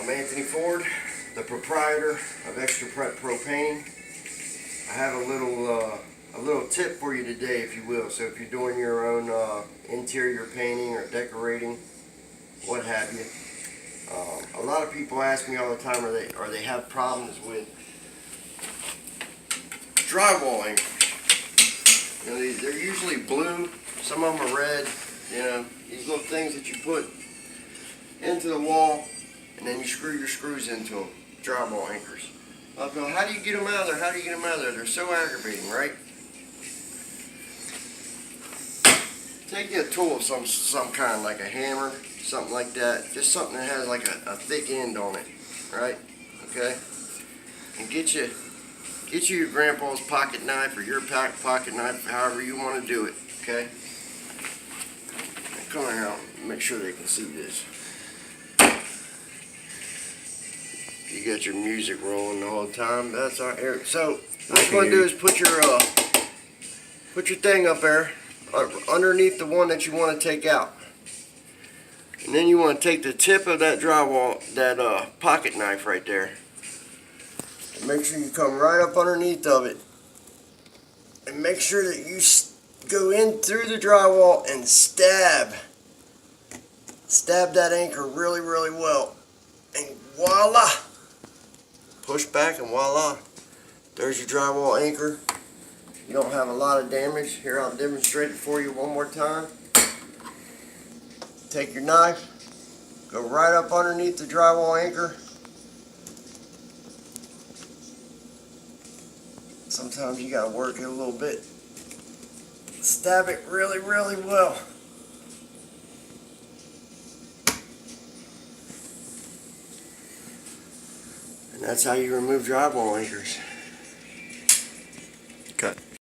I'm Anthony Ford, the proprietor of ExtraPrep Pro Painting. I have a little tip for you today, if you will. So if you're doing your own interior painting or decorating, what have you, a lot of people ask me all the time, or they have problems with drywall anchors. You know, they're usually blue. Some of them are red. You know, these little things that you put into the wall, and then you screw your screws into them. Drywall anchors. Well, how do you get them out of there? How do you get them out of there? They're so aggravating, right? Take a tool of some kind, like a hammer, something like that. Just something that has like a thick end on it, right? Okay. And get you your grandpa's pocket knife or your pocket knife, however you want to do it. Okay. Now come here, I'll make sure they can see this. You got your music rolling the whole time. That's our air. So what you're going to do is put your thing up there underneath the one that you want to take out, and then you want to take the tip of that drywall, that pocket knife right there, and make sure you come right up underneath of it, and make sure that you go in through the drywall and stab that anchor really well, and voila. Push back and voila, there's your drywall anchor. You don't have a lot of damage. Here, I'll demonstrate it for you one more time. Take your knife, go right up underneath the drywall anchor. Sometimes you gotta work it a little bit. Stab it really well. And that's how you remove drywall anchors. Cut.